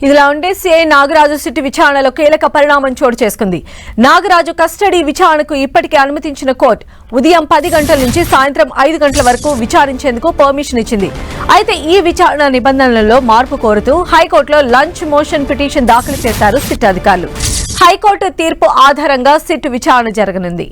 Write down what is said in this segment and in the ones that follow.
ఇదిలా ఉంటే CI Nagaraju SIT విచారణలో కీలక పరిణామం చోటు చేసుకుంది. నాగరాజు కస్టడీ విచారణకు ఇప్పటికే అనుమతించిన కోర్టు ఉదయం 10 గంటల నుంచి సాయంత్రం 5 గంటల వరకు విచారించేందుకు పర్మిషన్ ఇచ్చింది. అయితే ఈ విచారణ నిబంధనలలో మార్పు కోరుతూ హైకోర్టులో లంచ్ మోషన్ పిటిషన్ దాఖలు చేశారు సిట్ అధికారులు. హైకోర్టు తీర్పు ఆధారంగా సిట్ విచారణ జరగనుంది.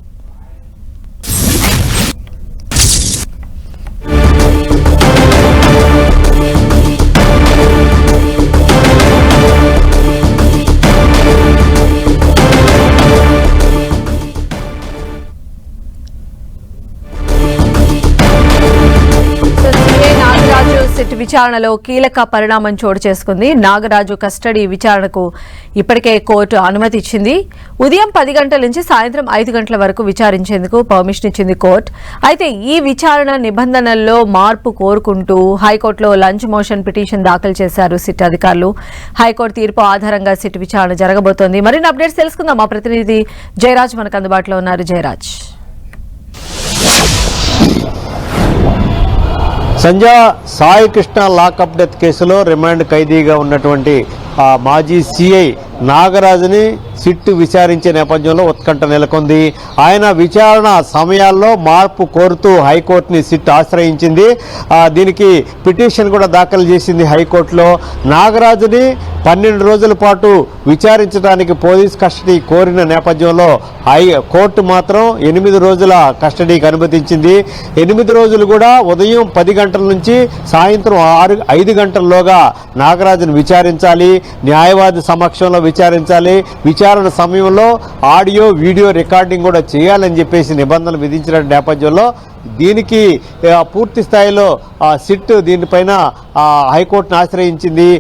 సిట్ విచారణలో కీలక పరిణామం చోటు చేసుకుంది. నాగరాజు కస్టడీ విచారణకు ఇప్పటికే కోర్టు అనుమతి ఇచ్చింది. ఉదయం 10 గంటల నుంచి సాయంత్రం 5 గంటల వరకు విచారించేందుకు పర్మిషన్ ఇచ్చింది కోర్టు. అయితే ఈ విచారణ నిబంధనల్లో మార్పు కోరుకుంటూ హైకోర్టులో లంచ్ మోషన్ పిటిషన్ దాఖలు చేశారు సిట్ అధికారులు. హైకోర్టు తీర్పు ఆధారంగా సిట్ విచారణ జరగబోతోంది. మరిన్ని అప్డేట్స్ తెలుసుకుందాం. మా ప్రతినిధి జయరాజ్ మనకు అందుబాటులో ఉన్నారు. జయరాజ్, సంజయ్, సాయి కృష్ణ లాకప్ డెత్ కేసులో రిమాండ్ ఖైదీగా ఉన్నటువంటి మాజీ సిఐ నాగరాజుని సిట్ విచారించే నేపథ్యంలో ఉత్కంఠ నెలకొంది. ఆయన విచారణ సమయాల్లో మార్పు కోరుతూ హైకోర్టుని సిట్ ఆశ్రయించింది. దీనికి పిటిషన్ కూడా దాఖలు చేసింది హైకోర్టులో. నాగరాజుని 12 రోజుల పాటు విచారించడానికి పోలీస్ కస్టడీ కోరిన నేపథ్యంలో కోర్టు మాత్రం 8 రోజుల కస్టడీకి అనుమతించింది. 8 రోజులు కూడా ఉదయం 10 గంటల నుంచి సాయంత్రం 5 గంటల్లోగా నాగరాజును విచారించాలి, న్యాయవాది సమక్షంలో విచారించాలి. విచారణ సమయంలో ఆడియో వీడియో రికార్డింగ్ కూడా చేయాలని చెప్పేసి నిబంధనలు విధించిన నేపథ్యంలో దీనికి పూర్తి స్థాయిలో సిట్ దీనిపైన హైకోర్టును ఆశ్రయించింది.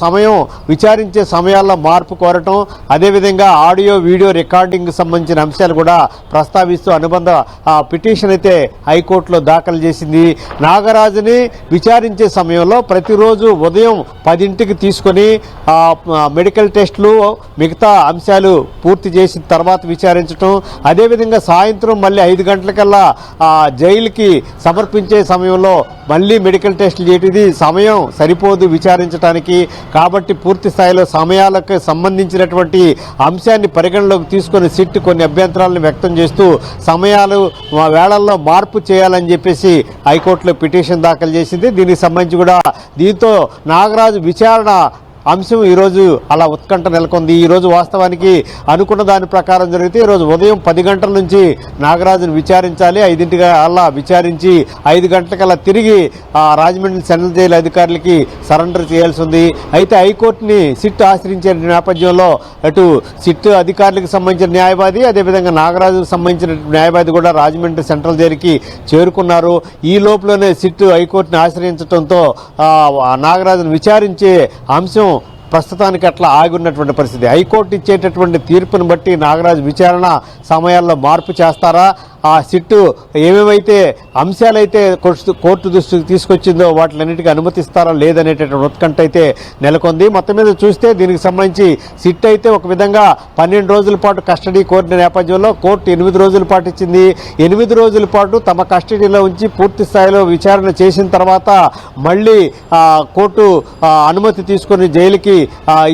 సమయం విచారించే సమయాల్లో మార్పు కోరటం, అదేవిధంగా ఆడియో వీడియో రికార్డింగ్ సంబంధించిన అంశాలు కూడా ప్రస్తావిస్తూ అనుబంధ పిటిషన్ అయితే హైకోర్టులో దాఖలు చేసింది. నాగరాజుని విచారించే సమయంలో ప్రతిరోజు ఉదయం 10ంటికి తీసుకొని మెడికల్ టెస్టులు మిగతా అంశాలు పూర్తి చేసిన తర్వాత విచారించటం, అదేవిధంగా సాయంత్రం మళ్ళీ 5 గంటలకల్లా జైలుకి సమర్పించే సమయంలో మళ్ళీ మెడికల్ టెస్టులు చేయటది సమయం సరిపోదు విచారించడానికి. కాబట్టి పూర్తి స్థాయిలో సమయాలకు సంబంధించినటువంటి అంశాన్ని పరిగణలోకి తీసుకొని సిట్ కొన్ని అభ్యంతరాలను వ్యక్తం చేస్తూ సమయాలు వేళల్లో మార్పు చేయాలని చెప్పేసి హైకోర్టులో పిటిషన్ దాఖలు చేసింది. దీనికి సంబంధించి కూడా దీంతో నాగరాజు విచారణ అంశం ఈరోజు అలా ఉత్కంఠ నెలకొంది. ఈరోజు వాస్తవానికి అనుకున్న దాని ప్రకారం జరిగితే ఈరోజు ఉదయం 10 గంటల నుంచి నాగరాజును విచారించాలి. 5ంటికి అలా విచారించి 5 గంటలకల్లా తిరిగి రాజమండ్రి సెంట్రల్ జైలు అధికారులకి సరెండర్ చేయాల్సి ఉంది. అయితే హైకోర్టుని సిట్ ఆశ్రయించే నేపథ్యంలో అటు సిట్ అధికారులకు సంబంధించిన న్యాయవాది, అదేవిధంగా నాగరాజుకు సంబంధించిన న్యాయవాది కూడా రాజమండ్రి సెంట్రల్ జైలుకి చేరుకున్నారు. ఈ లోపలనే సిట్ హైకోర్టుని ఆశ్రయించడంతో నాగరాజును విచారించే అంశం ప్రస్తుతానికి అట్లా ఆగున్నటువంటి పరిస్థితి. హైకోర్టు ఇచ్చేటటువంటి తీర్పును బట్టి నాగరాజు విచారణ సమయాల్లో మార్పు చేస్తారా, ఆ సిట్టు ఏమేమైతే అంశాలైతే కోర్టు దృష్టికి తీసుకొచ్చిందో వాటిలన్నిటికీ అనుమతిస్తారా లేదనేటటువంటి ఉత్కంఠ అయితే నెలకొంది. మొత్తం మీద చూస్తే దీనికి సంబంధించి సిట్ అయితే ఒక విధంగా 12 రోజుల పాటు కస్టడీ కోరిన నేపథ్యంలో కోర్టు 8 రోజుల పాటు ఇచ్చింది. 8 రోజుల పాటు తమ కస్టడీలో ఉంచి పూర్తి స్థాయిలో విచారణ చేసిన తర్వాత మళ్ళీ కోర్టు అనుమతి తీసుకుని జైలుకి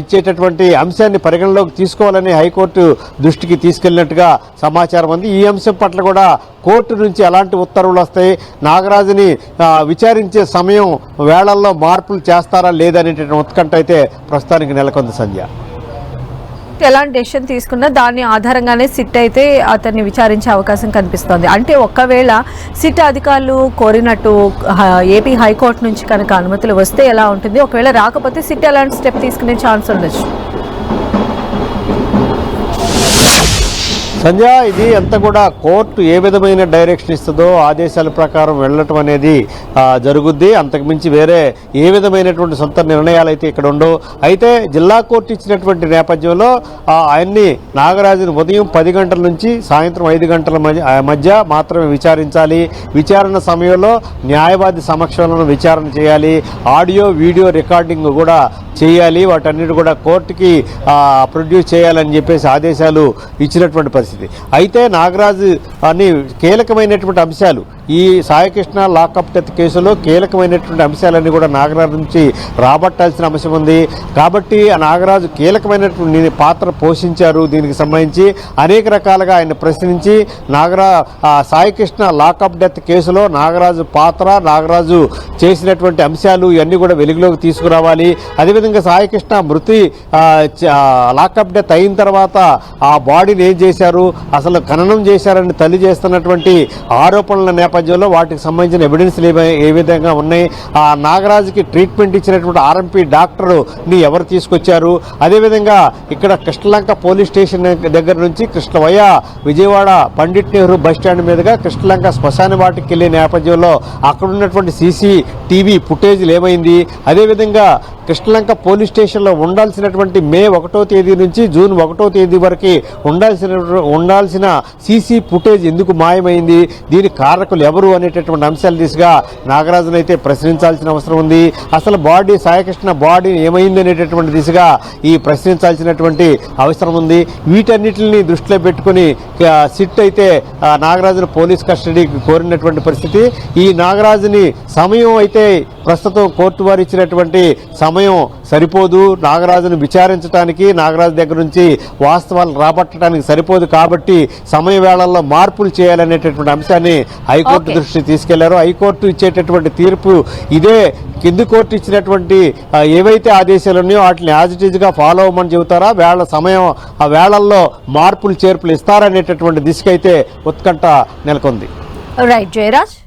ఇచ్చేటటువంటి అంశాన్ని పరిగణలోకి తీసుకోవాలని హైకోర్టు దృష్టికి తీసుకెళ్లినట్టుగా సమాచారం ఉంది. ఈ అంశం పట్ల కూడా కోర్టు నుంచి ఎలాంటి ఉత్తర్వులు వస్తాయి, నాగరాజుని విచారించే సమయం వేళల్లో మార్పులు చేస్తారా లేదనేటటువంటి ఉత్కంఠ అయితే ప్రస్తుతానికి నెలకొంది. సంధ్య, ఎలాంటి డెసిషన్ తీసుకున్నా దాన్ని ఆధారంగానే సిట్ అయితే అతన్ని విచారించే అవకాశం కనిపిస్తోంది. అంటే ఒకవేళ సిట్ అధికారులు కోరినట్టు ఏపీ హైకోర్టు నుంచి కనుక అనుమతులు వస్తే ఎలా ఉంటుంది, ఒకవేళ రాకపోతే సిట్ ఎలాంటి స్టెప్ తీసుకునే ఛాన్స్ ఉండొచ్చు? సంజయ్, ఇది అంతా కూడా కోర్టు ఏ విధమైన డైరెక్షన్ ఇస్తుందో ఆదేశాల ప్రకారం వెళ్ళటం అనేది జరుగుద్ది. అంతకుమించి వేరే ఏ విధమైనటువంటి సొంత నిర్ణయాలు అయితే ఇక్కడ ఉండవు. అయితే జిల్లా కోర్టు ఇచ్చినటువంటి నేపథ్యంలో ఆయన్ని నాగరాజుని ఉదయం 10 గంటల నుంచి సాయంత్రం 5 గంటల మధ్య మాత్రమే విచారించాలి. విచారణ సమయంలో న్యాయవాది సమక్షంలో విచారణ చేయాలి. ఆడియో వీడియో రికార్డింగ్ కూడా చేయాలి. వాటన్నిటి కూడా కోర్టుకి ప్రొడ్యూస్ చేయాలని చెప్పేసి ఆదేశాలు ఇచ్చినటువంటి పరిస్థితి. అయితే నాగరాజు అని కీలకమైనటువంటి అంశాలు ఈ సాయికృష్ణ లాకప్ డెత్ కేసులో కీలకమైనటువంటి అంశాలన్నీ కూడా నాగరాజు నుంచి రాబట్టాల్సిన అంశం ఉంది. కాబట్టి ఆ నాగరాజు కీలకమైనటువంటి పాత్ర పోషించారు. దీనికి సంబంధించి అనేక రకాలుగా ఆయన ప్రశ్నించి సాయికృష్ణ లాకప్ డెత్ కేసులో నాగరాజు పాత్ర, నాగరాజు చేసినటువంటి అంశాలు ఇవన్నీ కూడా వెలుగులోకి తీసుకురావాలి. అదేవిధంగా సాయికృష్ణ మృతి లాకప్ డెత్ అయిన తర్వాత ఆ బాడీని ఏం చేశారు, అసలు ఖననం చేశారని తల్లి చేస్తున్నటువంటి ఆరోపణల నేపథ్యంలో వాటికి సంబంధించిన ఎవిడెన్స్లు ఏ విధంగా ఉన్నాయి, ఆ నాగరాజుకి ట్రీట్మెంట్ ఇచ్చినటువంటి ఆర్ఎంపీ డాక్టర్ని ఎవరు తీసుకొచ్చారు, అదేవిధంగా ఇక్కడ కృష్ణలంక పోలీస్ స్టేషన్ దగ్గర నుంచి విజయవాడ పండిట్ నెహ్రూ బస్టాండ్ మీదుగా కృష్ణలంక శ్మశాన వాటికి వెళ్ళే నేపథ్యంలో అక్కడ ఉన్నటువంటి CCTV ఫుటేజ్లు ఏమైంది, అదేవిధంగా కృష్ణలంక పోలీస్ స్టేషన్లో ఉండాల్సినటువంటి మే 1వ తేదీ నుంచి జూన్ 1వ తేదీ వరకు ఉండాల్సిన CC ఫుటేజ్ ఎందుకు మాయమైంది, దీని కారకులు ఎవరు అనేటటువంటి అంశాల దిశగా నాగరాజును అయితే ప్రశ్నించాల్సిన అవసరం ఉంది. అసలు సాయికృష్ణ బాడీ ఏమైంది అనేటటువంటి దిశగా ఈ ప్రశ్నించాల్సినటువంటి అవసరం ఉంది. వీటన్నిటిని దృష్టిలో పెట్టుకుని సిట్ అయితే నాగరాజును పోలీస్ కస్టడీకి కోరినటువంటి పరిస్థితి. ఈ నాగరాజుని సమయం అయితే ప్రస్తుతం కోర్టు వారు ఇచ్చినటువంటి సమయం సరిపోదు, నాగరాజును విచారించడానికి, నాగరాజు దగ్గర నుంచి వాస్తవాలు రాబట్టడానికి సరిపోదు. కాబట్టి సమయ వేళల్లో మార్పులు చేయాలనేటటువంటి అంశాన్ని హైకోర్టు దృష్టికి తీసుకెళ్లారు. హైకోర్టు ఇచ్చేటటువంటి తీర్పు ఇదే కింది కోర్టు ఇచ్చినటువంటి ఏవైతే ఆదేశాలు ఉన్నాయో వాటిని యాజ్ ఇట్ ఈజ్గా ఫాలో అవ్వమని చెబుతారా, ఆ వేళల్లో మార్పులు చేర్పులు ఇస్తారనేటటువంటి దిశకైతే ఉత్కంఠ నెలకొంది. రైట్ జయరాజ్.